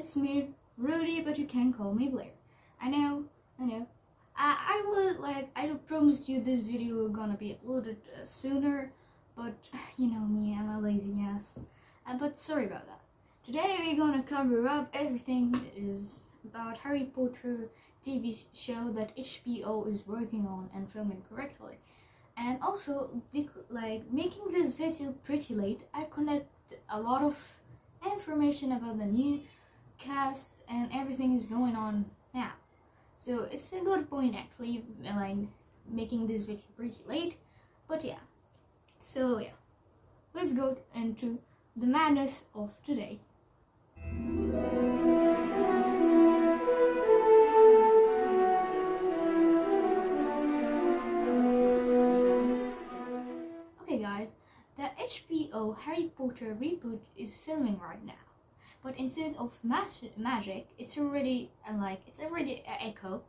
it's me, Rudy, but you can call me Blair. I know. I promised you this video was gonna be uploaded sooner, but you know me, I'm a lazy ass. But sorry about that. Today we're gonna cover up everything is about Harry Potter TV show that HBO is working on and filming correctly. And also, making this video pretty late, I connect a lot of information about the new cast and everything is going on now. So it's a good point actually, making this video pretty late. But yeah, so yeah, let's go into the madness of today. Okay guys, the HBO Harry Potter reboot is filming right now. But instead of magic, it's already Echo.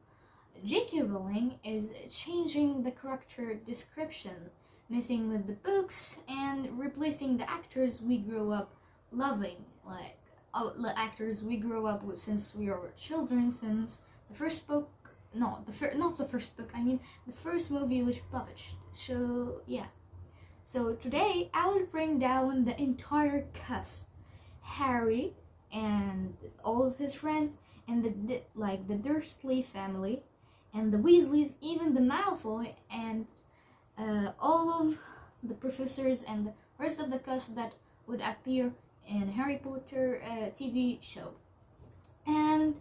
J.K. Rowling is changing the character description, messing with the books, and replacing the actors we grew up loving, the actors we grew up with since we were children, since the first book. Not the first book. I mean the first movie was published. So yeah. So today I will bring down the entire cast, Harry and all of his friends, and the Dursley family, and the Weasleys, even the Malfoy, and all of the professors and the rest of the cast that would appear in Harry Potter TV show. And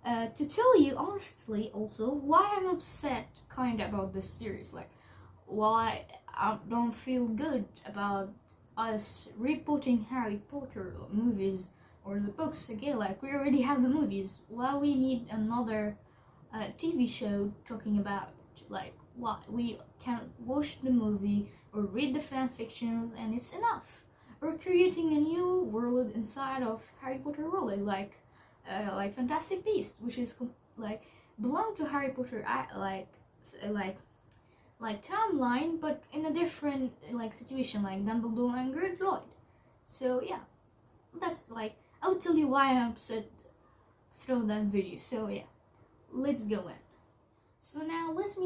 to tell you honestly, also why I'm upset kinda about this series, why I don't feel good about us rebooting Harry Potter movies or the books again. We already have the movies. Why we need another TV show talking about why we can't watch the movie or read the fan fictions and it's enough. We're creating a new world inside of Harry Potter world, like Fantastic Beasts, which is belong to Harry Potter, timeline, but in a different situation, like Dumbledore and Grindelwald. So yeah, that's I'll tell you why I'm upset through that video. So yeah, let's go in. So now let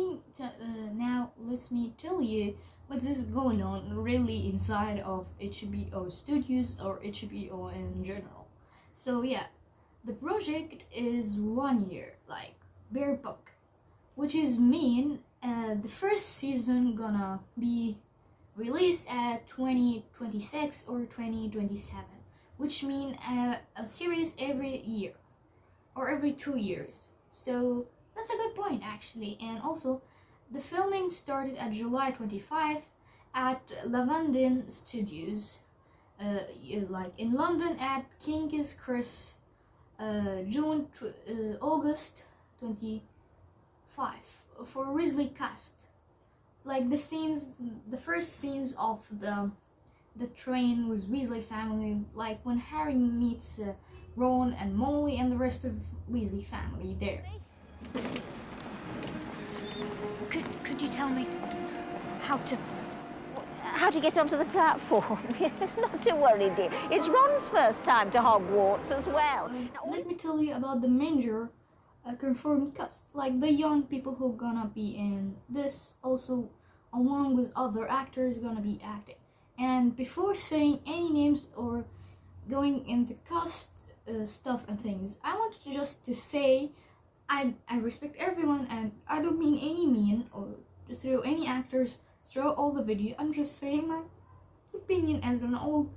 me tell you what is going on really inside of HBO Studios or HBO in general. So yeah, the project is 1 year, bare book, which is mean the first season gonna be released at 2026 or 2027, which mean a series every year or every 2 years. So that's a good point actually. And also the filming started at July 25 at Lavandin Studios, in London at King's Cross, August 25 for Weasley cast. The first scenes of the train was Weasley family, when Harry meets Ron and Molly and the rest of Weasley family there. Could you tell me how to get onto the platform? Not to worry, dear. It's Ron's first time to Hogwarts as well. Let me tell you about the major confirmed cast, the young people who gonna be in this, also along with other actors gonna be acting. And before saying any names or going into cast stuff and things, I wanted to say I respect everyone, and I don't mean any mean or to throw any actors through all the video. I'm just saying my opinion as an old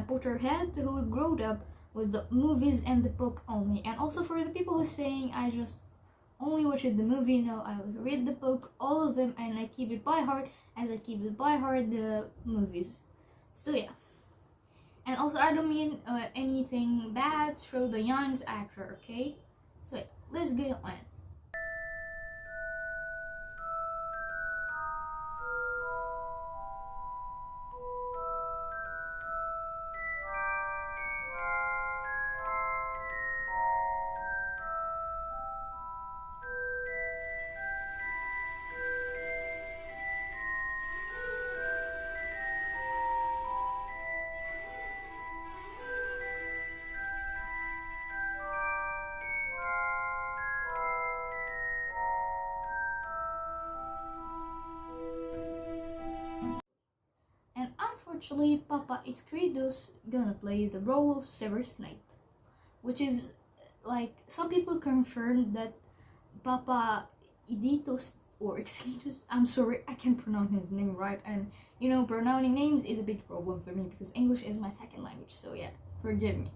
Potterhead who grew up with the movies and the book only. And also for the people who are saying I just only watched the movie, no, I read the book, all of them, and I keep it by heart as I keep it by heart the movies. So yeah. And also I don't mean anything bad through the young actor, okay? So yeah, let's get on. unfortunately, Papa Escrito's gonna play the role of Severus Snape, which is like some people confirmed that Papa Editos or Escritos, I'm sorry, I can't pronounce his name right, and you know, pronouncing names is a big problem for me because English is my second language, so yeah, forgive me.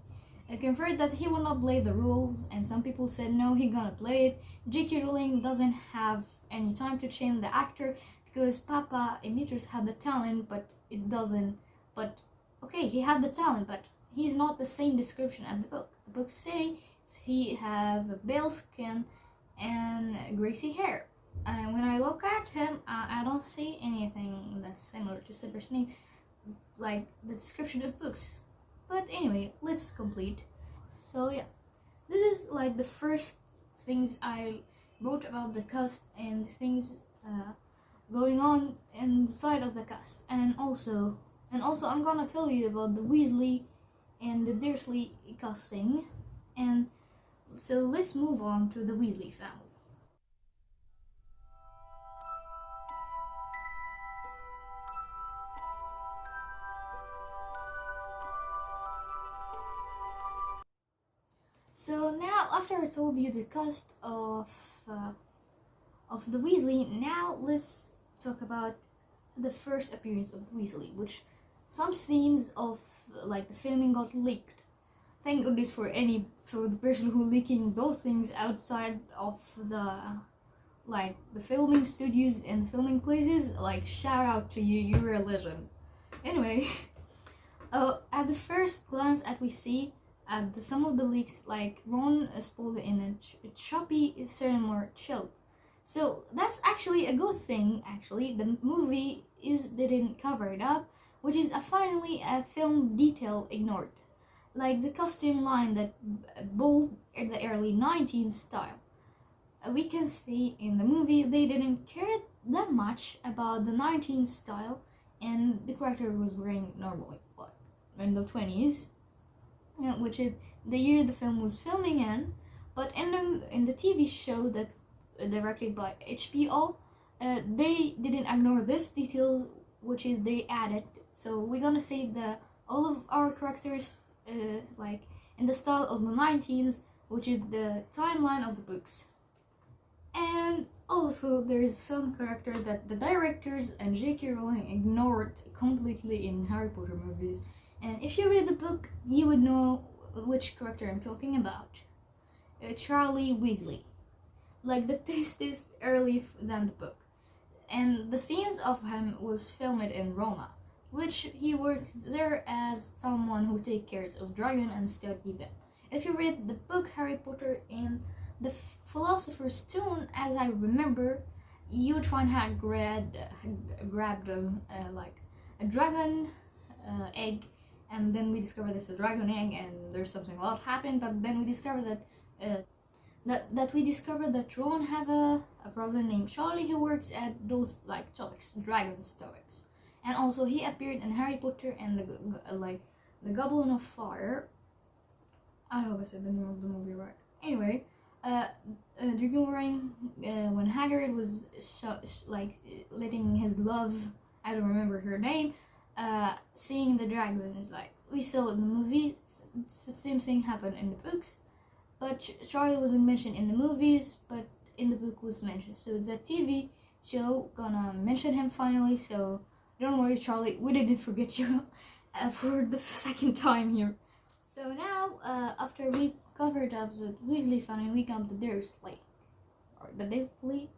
I confirmed that he will not play the roles, and some people said no, he gonna play it. J.K. Rowling doesn't have any time to change the actor because Papa Emitters had the talent, but it doesn't. But okay, he had the talent, but he's not the same description as the book. The book says he have a pale skin and greasy hair. And when I look at him, I don't see anything that's similar to Severus Snape, like the description of books. But anyway, let's complete. So yeah, this is like the first things I wrote about the cast and things going on inside of the cast, and also I'm gonna tell you about the Weasley and the Dursley casting. And so let's move on to the Weasley family. So now, after I told you the cast of the Weasley, now let's talk about the first appearance of the Weasley, which some scenes of like the filming got leaked. Thank goodness for the person who leaking those things outside of the filming studios and the filming places. Like, shout out to you, you're a legend. Anyway, at the first glance that we see at some of the leaks, like Ron spoiled in a choppy certain more chilled. So that's actually a good thing. Actually, the movie didn't cover it up, which is finally a film detail ignored, like the costume line that bold in the early 19th style. We can see in the movie they didn't care that much about the 19th style, and the character was wearing normally, like in the 20s. Which is the year the film was filming in, but in the TV show that directed by HBO, they didn't ignore this detail, which is they added. So we're gonna say that all of our characters like in the style of the 19s, which is the timeline of the books. And also there's some character that the directors and J.K. Rowling ignored completely in Harry Potter movies. And if you read the book, you would know which character I'm talking about. Charlie Weasley. Like, the taste is early than the book. And the scenes of him was filmed in Roma, which he worked there as someone who take care of dragon and study them. If you read the book Harry Potter and the Philosopher's Stone, as I remember, you would find Hagrid grabbed a dragon egg, and then we discovered this a dragon egg, and there's something a lot happened. But then we discovered that Ron have a brother named Charlie who works at those like topics, dragon topics, and also he appeared in Harry Potter and the Goblin of Fire. I hope I said the name of the movie right. Anyway, during when Hagrid was letting his love, I don't remember her name, seeing the dragon is like we saw in the movie. It's the same thing happened in the books, but Charlie wasn't mentioned in the movies, but in the book was mentioned. So the TV show gonna mention him finally. So don't worry, Charlie, we didn't forget you for the second time here. So now, after we covered up the Weasley family, we got the Dursley, or the Dursley,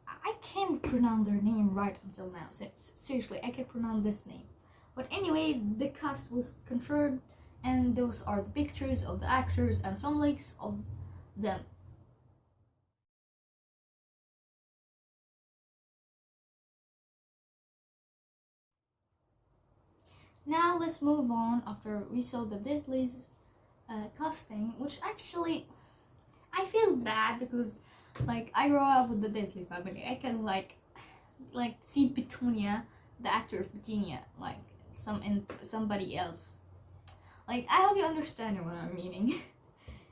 I can't pronounce their name right until now. Seriously, I can't pronounce this name. But anyway, the cast was confirmed, and those are the pictures of the actors and some leaks of them. Now let's move on after we saw the Deathly's casting, which actually I feel bad because like I grew up with the Deathly family. I can like see Petunia, the actor of Petunia, like somebody else. Like, I hope you understand what I'm meaning.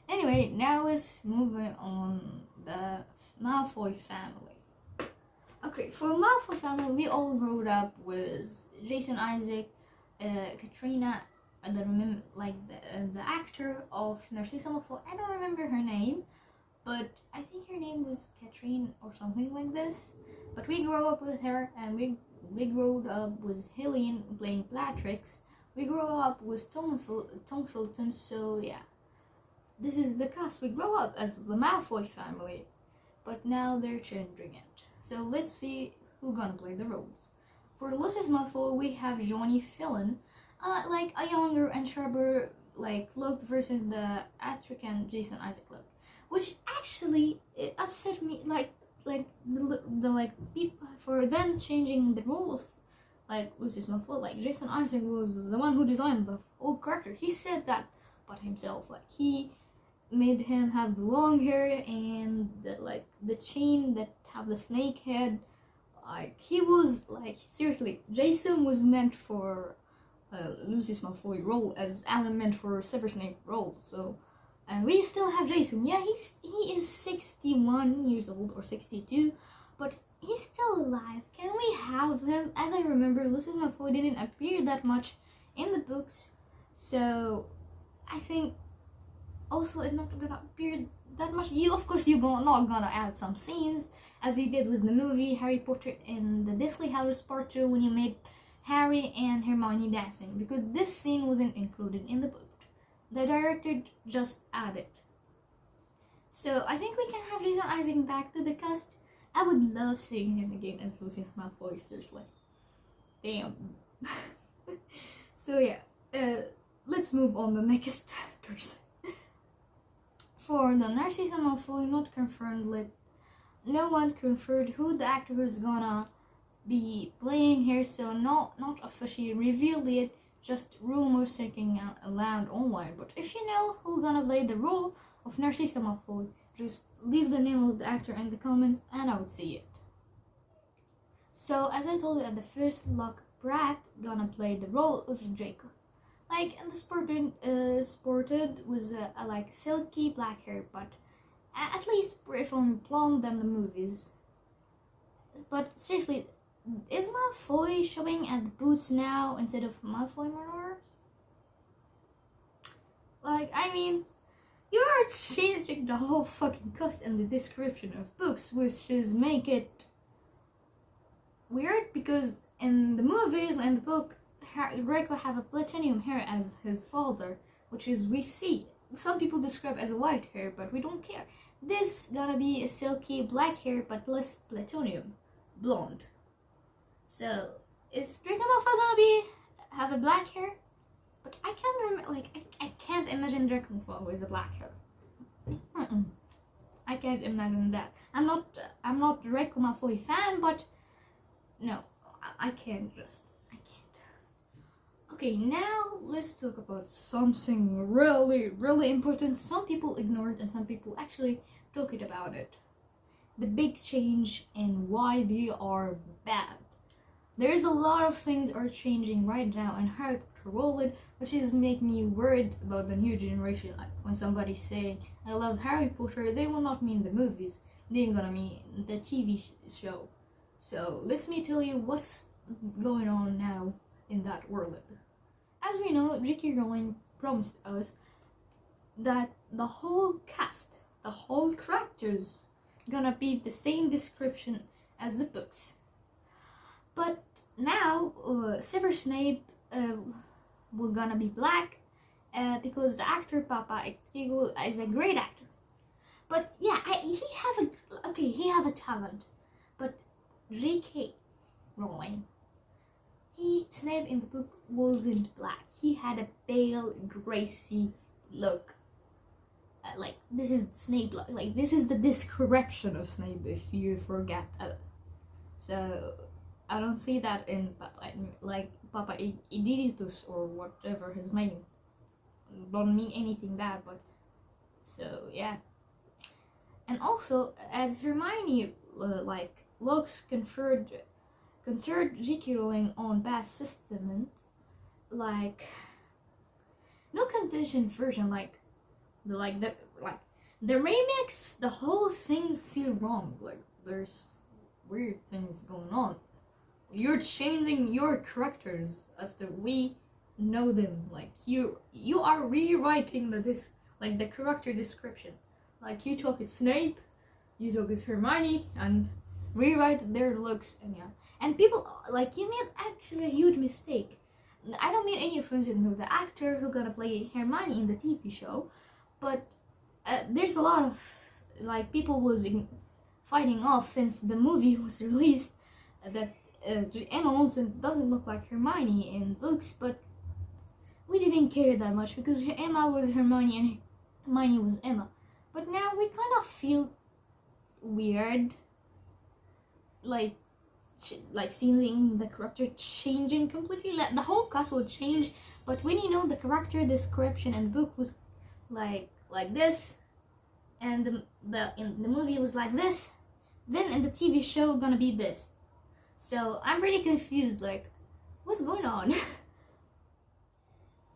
Anyway, now let's move on the Malfoy family. Okay, for Malfoy family, we all grew up with Jason Isaac, Katrina, I don't remember, like the actor of Narcissa Malfoy. I don't remember her name, but I think her name was Katrine or something like this. But we grew up with her, and we grew up with Cillian playing Bellatrix. We grew up with Tom Felton, so yeah. This is the cast. We grow up as the Malfoy family, but now they're changing it. So let's see who's gonna play the roles. For Lucius Malfoy, we have Johnny Fillon, like a younger and sharper like look versus the African Jason Isaac look, which actually it upset me. Like the like people for them changing the role of like Lucius Malfoy. Like Jason Isaac was the one who designed the old character. He said that about himself. Like he made him have the long hair and the chain that have the snake head. Like he was like seriously, Jason was meant for Lucius Malfoy role as Alan meant for Severus Snape role. So, and we still have Jason. Yeah, he is 61 years old or 62, but he's still alive. Can we have him? As I remember, Lucius Malfoy didn't appear that much in the books, so I think also it's not gonna appear that much. Of course, you're not gonna add some scenes as he did with the movie Harry Potter in the Deathly Hallows Part 2 when you made Harry and Hermione dancing, because this scene wasn't included in the book. The director just added. So I think we can have Jason Isaac back to the cast. I would love seeing him again as Lucius Malfoy, seriously. Damn. So yeah, let's move on to the next person. For the Narcissa Malfoy, not confirmed, like no one confirmed who the actor is gonna be playing here, so not officially revealed yet, just rumors circling around online. But if you know who's gonna play the role of Narcissa Malfoy, just leave the name of the actor in the comments and I would see it. So as I told you at the first look, Pratt gonna play the role of Draco. Like in the sported was like silky black hair, but at least prefer blonde than the movies. But seriously, is Malfoy showing at the booths now instead of Malfoy murderers? Like, I mean, you are changing the whole fucking cast and the description of books, which is make it weird, because in the movies and the book, Draco have a platinum hair as his father, which is we see. Some people describe as a white hair, but we don't care. This gonna be a silky black hair, but less platinum, blonde. So is Draco Malfoy gonna have a black hair? But I can't remember. Like I can't imagine Draco Malfoy with a black hair. I can't imagine that. I'm not Draco Malfoy fan, but no, I can't. Okay, now let's talk about something really important. Some people ignored and some people actually talked about it. The big change and why they are bad. There is a lot of things are changing right now in Harry Potter world, which is make me worried about the new generation. Like when somebody say I love Harry Potter, they will not mean the movies. They're gonna mean the TV show. So let me tell you what's going on now in that world. As we know, J.K. Rowling promised us that the whole cast, the whole characters, gonna be the same description as the books. But now, Severus Snape will gonna be black because the actor Papa is a great actor. But yeah, he have a talent. But J.K. Rowling, Snape in the book wasn't black. He had a pale, gracy look. Like this is Snape look. Like this is the description of Snape. If you forget, so I don't see that in Papa Ederitus or whatever his name. Don't mean anything bad, but so yeah. And also, as Hermione looks concerned J.K. Rowling on past testament, like no condition version, the remix, the whole things feel wrong. Like there's weird things going on. You're changing your characters after we know them. Like you are rewriting the character description. Like you took it Snape, you took it Hermione, and rewrite their looks, and yeah. And people, like, you made actually a huge mistake. I don't mean any offense to the actor who gonna play Hermione in the TV show, but there's a lot of like people was fighting off since the movie was released that Emma Watson doesn't look like Hermione in books, but we didn't care that much because Emma was Hermione and Hermione was Emma. But now we kind of feel weird, like seeing the character changing completely. Like, the whole cast will change, but when you know the character description in the book was like this, and in the movie was like this, then in the TV show gonna be this. So I'm pretty confused, like, what's going on?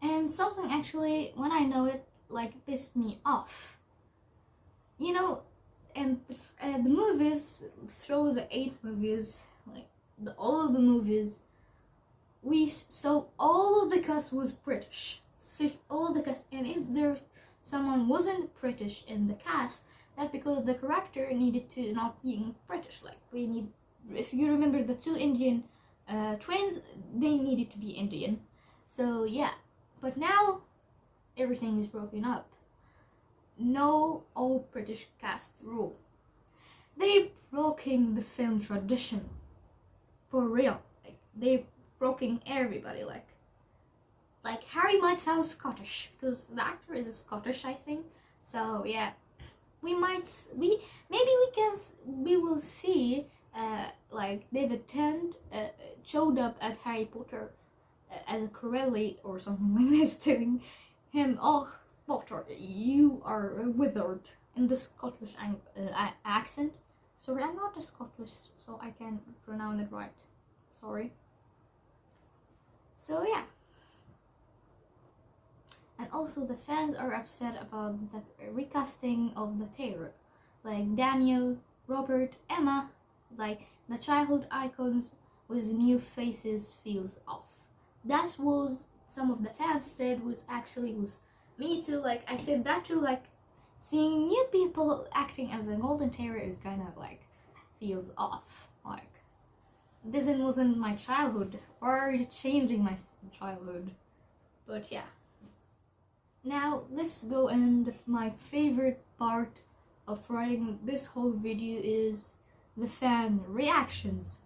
And something actually, when I know it, like, pissed me off. You know, and the movies, through the 8 movies, like all of the movies, so all of the cast was British. So all of the cast, and if someone wasn't British in the cast, that's because the character needed to not being British. Like if you remember the 2 Indian twins, they needed to be Indian. So yeah, but now everything is broken up. No all British cast rule. They broken the film tradition. For real. Like they broken everybody. Like Harry might sound Scottish because the actor is Scottish, I think. So yeah, we will see like David Tennant showed up at Harry Potter as a Corelli or something like this, telling him, "Oh, Potter, you are withered," in the Scottish accent. Sorry, I'm not a Scottish, so I can pronounce it right. Sorry. So yeah. And also the fans are upset about the recasting of the terror. Like Daniel, Robert, Emma, like the childhood icons with new faces feels off. That was some of the fans said, which actually was me too. Like I said that too, like seeing new people acting as a golden terror is kind of like feels off. Like this wasn't my childhood. Why are you changing my childhood? But yeah. Now let's go, and my favorite part of writing this whole video is the fan reactions.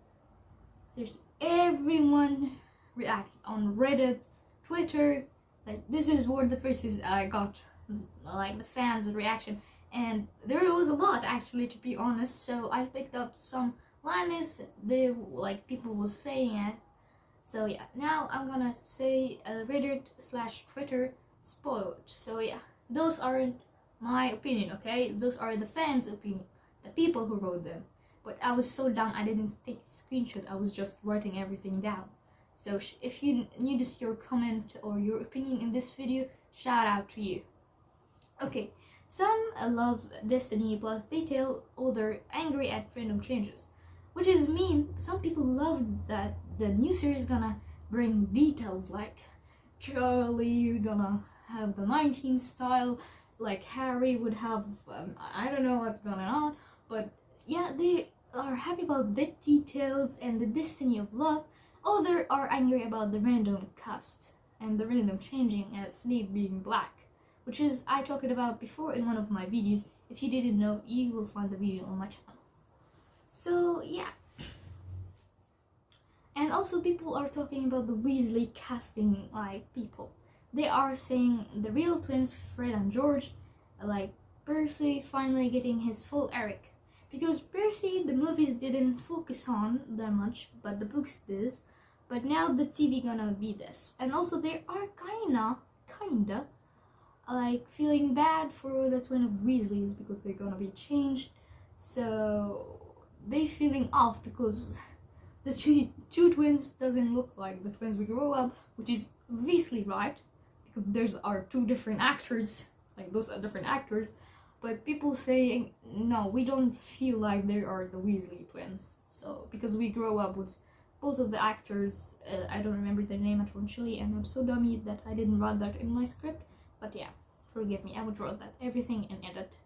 Seriously, everyone reacted on Reddit, Twitter. Like this is what the places I got, like the fans' reaction, and there was a lot actually, to be honest. So I picked up some lines people was saying it. So yeah, now I'm gonna say Reddit/Twitter spoiled. So yeah, those aren't my opinion, okay? Those are the fans' opinion, the people who wrote them. But I was so dumb I didn't take a screenshot. I was just writing everything down. So if you need to see your comment or your opinion in this video, shout out to you. Okay, some love Destiny plus detail, other angry at random changes, which is mean. Some people love that the new series gonna bring details, like Charlie gonna have the 19 style, like Harry would have I don't know what's going on, but yeah, they are happy about the details and the destiny of love. Others are angry about the random cast and the random changing as Snape being black, which is I talked about before in one of my videos. If you didn't know, you will find the video on my channel. So yeah. And also people are talking about the Weasley casting, like people. They are saying the real twins, Fred and George, like Percy finally getting his full Eric. Because Percy, the movies didn't focus on that much, but the books did. But now the TV gonna be this. And also they are kinda, like feeling bad for the twin of Weasleys because they're gonna be changed. So they feeling off because the two twins doesn't look like the twins we grow up, which is obviously right, because there's are 2 different actors, like those are different actors, but people saying no, we don't feel like they are the Weasley twins. So because we grow up with both of the actors, I don't remember their name actually, and I'm so dummy that I didn't write that in my script. But yeah, forgive me, I would write that everything and edit.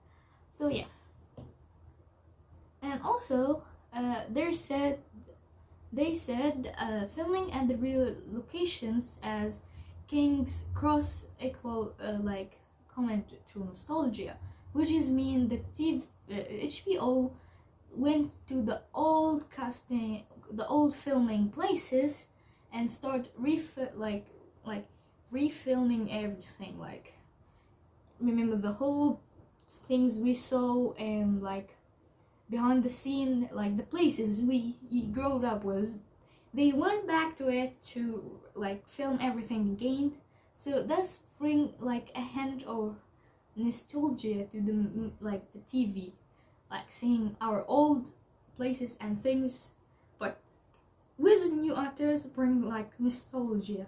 So yeah. And also, they said filming at the real locations as King's Cross equal like comment to nostalgia, which is mean the HBO went to the old filming places and start refilming everything. Like, remember the whole things we saw and like behind the scene, like the places we grew up with. They went back to it to like film everything again. So that's bring like a hint of nostalgia to the TV, like seeing our old places and things, but with new actors bring like nostalgia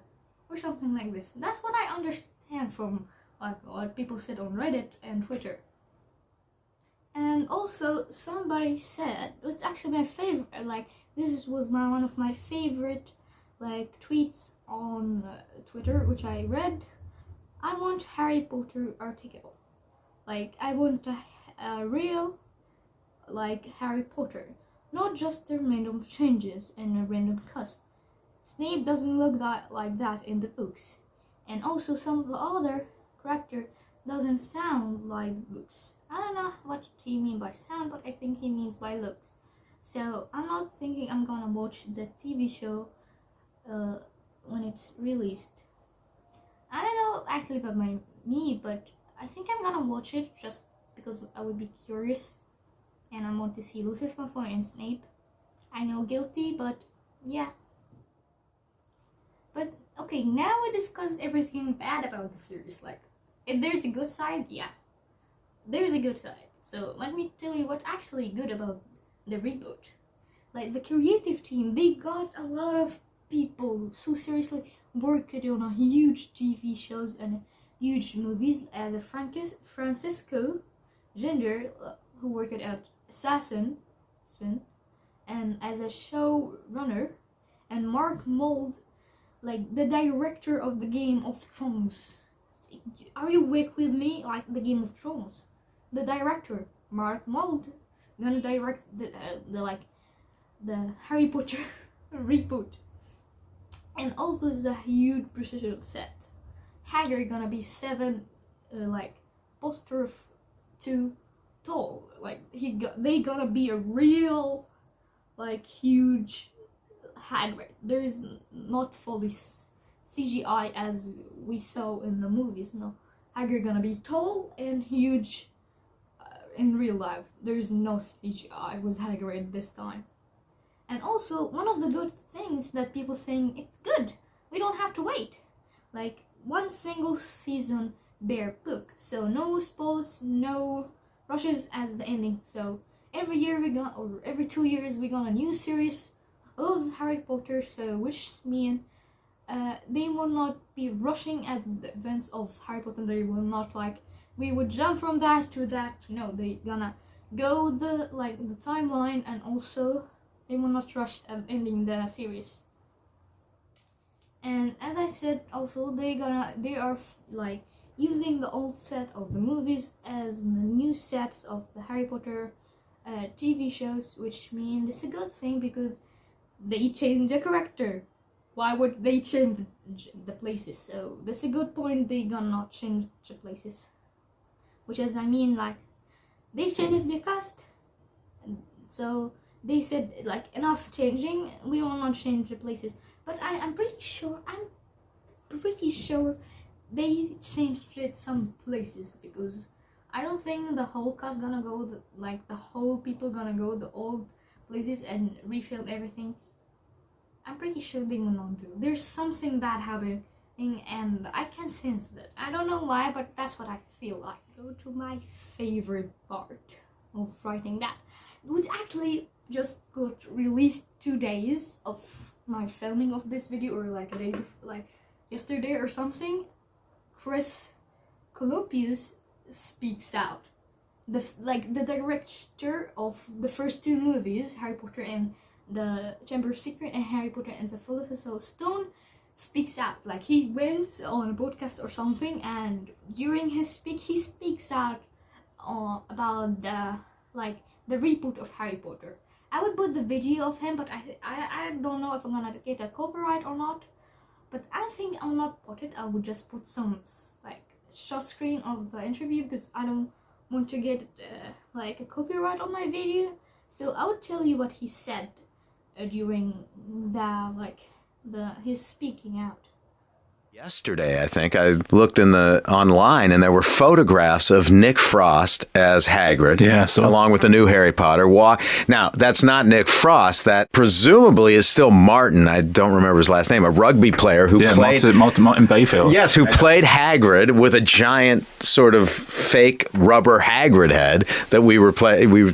or something like this. That's what I understand from like what people said on Reddit and Twitter. And also somebody said, it's actually my favorite, like this was one of my favorite like tweets on Twitter, which I read. I want Harry Potter article. Like, I want a real like Harry Potter, not just the random changes and a random cast. Snape doesn't look like that in the books, and also some of the other character doesn't sound like books. I don't know what he means by sound, but I think he means by looks. So I'm not thinking I'm gonna watch the TV show when it's released. I don't know actually about me, but I think I'm gonna watch it just because I would be curious and I want to see Lucius Malfoy and Snape. I know, guilty, but yeah. But okay, now we discussed everything bad about the series. Like, if there's a good side, yeah, there's a good side. So let me tell you what's actually good about the reboot. Like, the creative team, they got a lot of people so seriously worked on a huge TV shows and huge movies, as a Francisco Ginger, who worked at Assassin, and as a showrunner, and Mark Mold, like the director of the Game of Thrones. Are you awake with me? Like the Game of Thrones, the director Mark Mold gonna direct the Harry Potter reboot, and also the huge precision set. Hagrid gonna be 7 poster 2 tall. Like they gonna be a real like huge Hagrid. There is not fully CGI as we saw in the movies. No, Hagrid gonna be tall and huge in real life. There's no CGI with Hagrid this time. And also, one of the good things that people think it's good, we don't have to wait. Like, one single season bare book, so no spoils, no rushes as the ending. So every year or every 2 years we got a new series of Harry Potter, so which mean they will not be rushing at the events of Harry Potter. They will not like, we would jump from that to that. No, they gonna go the timeline, and also they will not rush at ending the series. And as I said, also they are like using the old set of the movies as the new sets of the Harry Potter TV shows, which means it's a good thing because they change the character. Why would they change the places? So that's a good point. They gonna not change the places, which is, I mean, like, they changed the cast, so they said like enough changing, we will not change the places. But I'm pretty sure they changed some places, because I don't think the whole cast gonna go the whole people gonna go the old places and refilm everything. I'm pretty sure they will not do. There's something bad happening, and I can sense that. I don't know why, but that's what I feel like. Go to my favorite part of writing that, which actually just got released 2 days of my filming of this video, or like a day before, like yesterday or something. Chris Columbus speaks out. The director of the first 2 movies, Harry Potter and the Chamber of Secret and Harry Potter and the Philosopher's Stone speaks out. Like, he went on a podcast or something, and during his speak, he speaks out about the reboot of Harry Potter. I would put the video of him, but I don't know if I'm gonna get a copyright or not. But I think I'll not put it. I would just put some like short screen of the interview, because I don't want to get like a copyright on my video. So I would tell you what he said during his speaking out. Yesterday, I think, I looked online, and there were photographs of Nick Frost as Hagrid, along with the new Harry Potter. Now, that's not Nick Frost. That presumably is still Martin. I don't remember his last name. A rugby player who played Martin Bayfield. Yes, who played Hagrid with a giant sort of fake rubber Hagrid head that we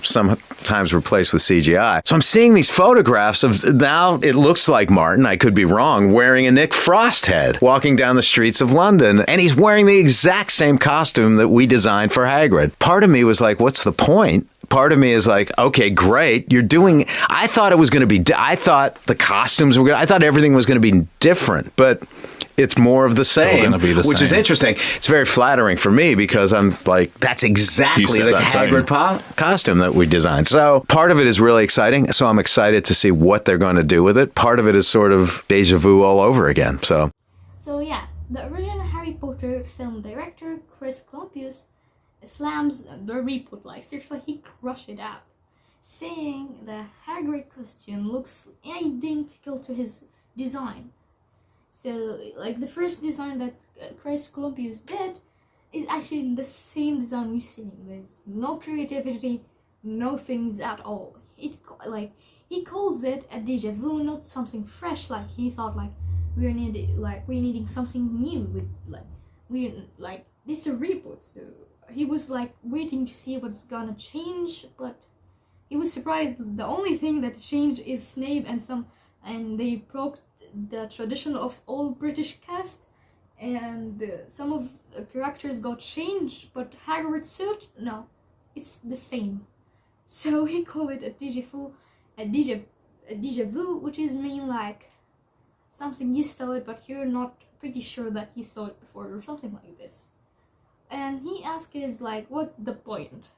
sometimes replaced with CGI. So I'm seeing these photographs of, now it looks like Martin, I could be wrong, wearing a Nick Frost head, walking down the streets of London, and he's wearing the exact same costume that we designed for Hagrid. Part of me was like, what's the point? Part of me is like, okay, great. I thought it was going to be, I thought the costumes were good. I thought everything was going to be different, but it's more of the same, which is interesting. It's very flattering for me, because I'm like, that's exactly the Hagrid costume that we designed. So part of it is really exciting. So I'm excited to see what they're going to do with it. Part of it is sort of deja vu all over again. So yeah, the original Harry Potter film director Chris Columbus slams the reboot. Like, seriously, he crushed it out, saying the Hagrid costume looks identical to his design. So, like, the first design that Chris Columbus did is actually the same design we've seen. There's no creativity, no things at all. He calls it a deja vu, not something fresh. Like, he thought we're needing something new with this is a reboot. So he was waiting to see what's gonna change, but he was surprised. The only thing that changed is Snape and they broke the tradition of all British cast, and some of the characters got changed, but Hagrid's suit, no, it's the same. So he called it a deja vu, which is mean like something you saw it, but you're not pretty sure that you saw it before, or something like this. And he asked is what the point?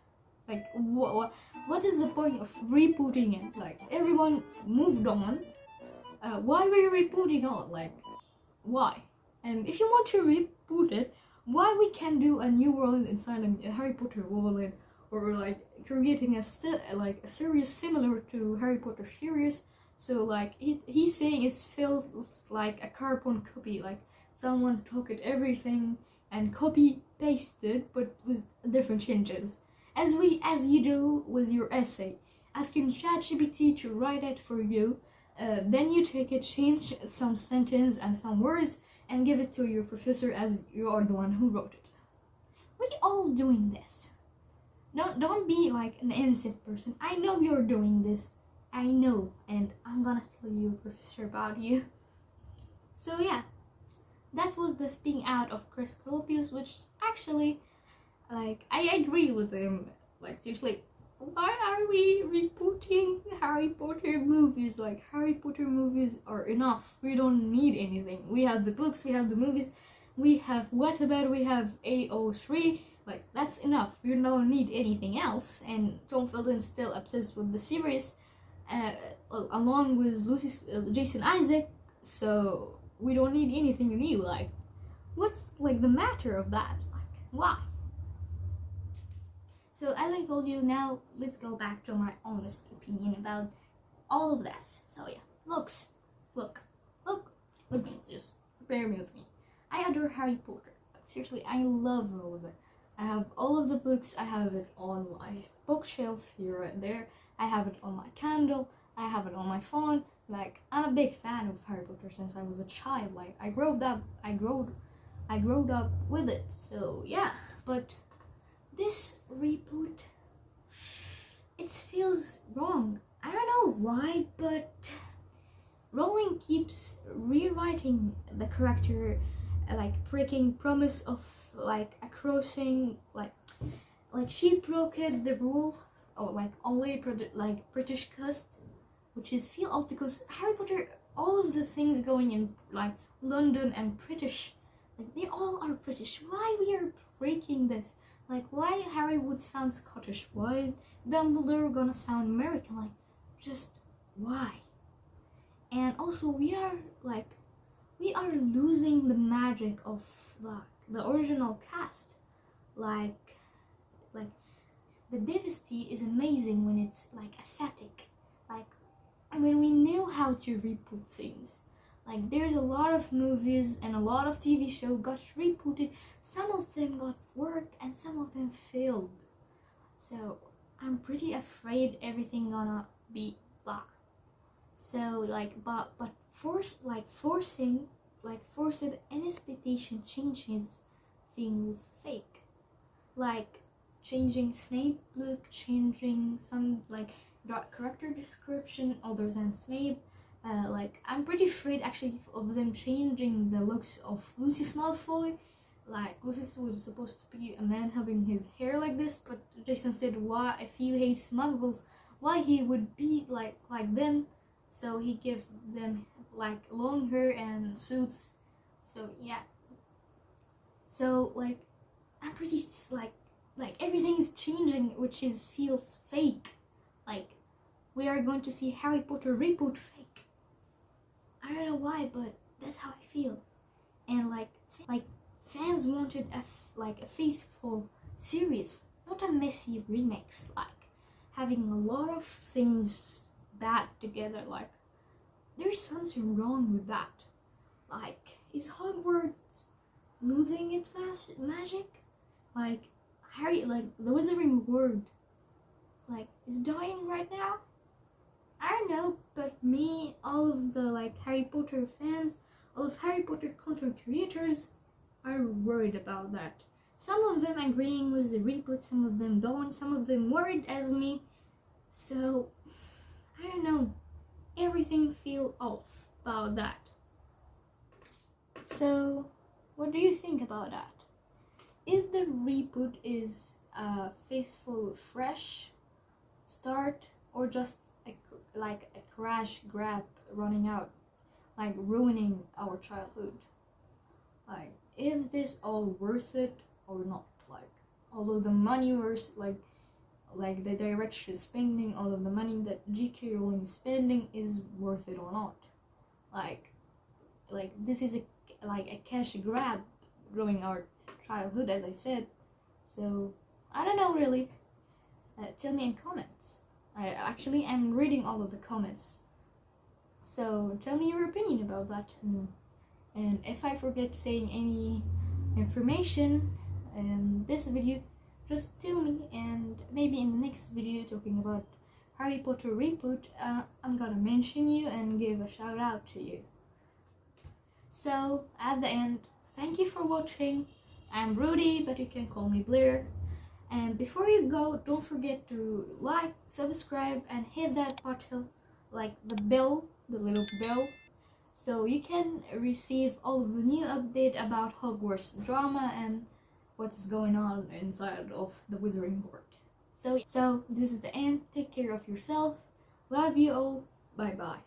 What is the point of rebooting it? Like, everyone moved on. Why were you rebooting on? Why? And if you want to reboot it, why we can't do a new world inside a Harry Potter world, or creating a series similar to Harry Potter series? So he's saying it feels like a carbon copy, like someone took everything and copy pasted, but with different changes, as you do with your essay, asking ChatGPT to write it for you. Then you take it, change some sentence and some words, and give it to your professor as you are the one who wrote it. We all doing this. Don't be like an innocent person. I know you're doing this. I know, and I'm gonna tell you, professor, about you. So yeah, that was the speaking out of Chris Columbus, which actually, I agree with him. Seriously, why are we rebooting Harry Potter movies? Harry Potter movies are enough. We don't need anything. We have the books, we have the movies, we have What About, we have AO3. That's enough. We don't need anything else. And Tom Felton's still obsessed with the series, along with Jason Isaac. So we don't need anything new. What's the matter of that? Why? So as I told you, now let's go back to my honest opinion about all of this. So yeah, look me, just bear with me. I adore Harry Potter. Seriously, I love Rowling. I have all of the books. I have it on my bookshelf here and there. I have it on my Kindle. I have it on my phone. I'm a big fan of Harry Potter since I was a child. I grew up with it. So yeah, but this reboot, it feels wrong. I don't know why, but Rowling keeps rewriting the character, breaking promise of a crossing, she broke the rule, or only British cast, which is feel off because Harry Potter, all of the things going in like London and British, like they all are British. Why we are breaking this? Like why Harry would sound Scottish? Why Dumbledore gonna sound American? Like just why? And also we are losing the magic of the original cast. Like the diversity is amazing when it's like aesthetic. Like when we knew how to reboot things. Like there's a lot of movies and a lot of TV shows got rebooted. Some of them got work and some of them failed. So I'm pretty afraid everything gonna be blah. So like but forced anesthesia changes things fake. Like changing Snape look, changing some like character description other than Snape. Like I'm pretty afraid actually of them changing the looks of Lucius Malfoy. Like Lucius was supposed to be a man having his hair like this, but Jason said why if he hates muggles, why he would be like them. So he gave them like long hair and suits. So yeah. So like I'm pretty like everything is changing, which feels fake. Like we are going to see Harry Potter reboot fake. I don't know why, but that's how I feel. And like fans wanted a faithful series, not a messy remix. Like having a lot of things bad together. Like there's something wrong with that. Like is Hogwarts losing its magic? Like Harry, like the Wizarding World, like is dying right now. I don't know, but me, all of the like Harry Potter fans, all of Harry Potter content creators are worried about that. Some of them agreeing with the reboot, some of them don't, some of them worried as me. So I don't know, everything feel off about that. So what do you think about that? If the reboot is a faithful, fresh start, or just like a crash grab running out, like ruining our childhood? Like, is this all worth it or not? Like, all of the money was like the direction spending, all of the money that J.K. Rowling is spending is worth it or not? Like this is a cash grab growing our childhood, as I said. So I don't know really. Tell me in comments. I am reading all of the comments. So tell me your opinion about that. And if I forget saying any information in this video, just tell me, and maybe in the next video talking about Harry Potter reboot, I'm gonna mention you and give a shout out to you. So at the end, thank you for watching. I'm Rudy, but you can call me Blair. And before you go, don't forget to like, subscribe, and hit that button, like the bell, the little bell, so you can receive all of the new update about Hogwarts drama and what's going on inside of the Wizarding World. So this is the end. Take care of yourself. Love you all. Bye bye.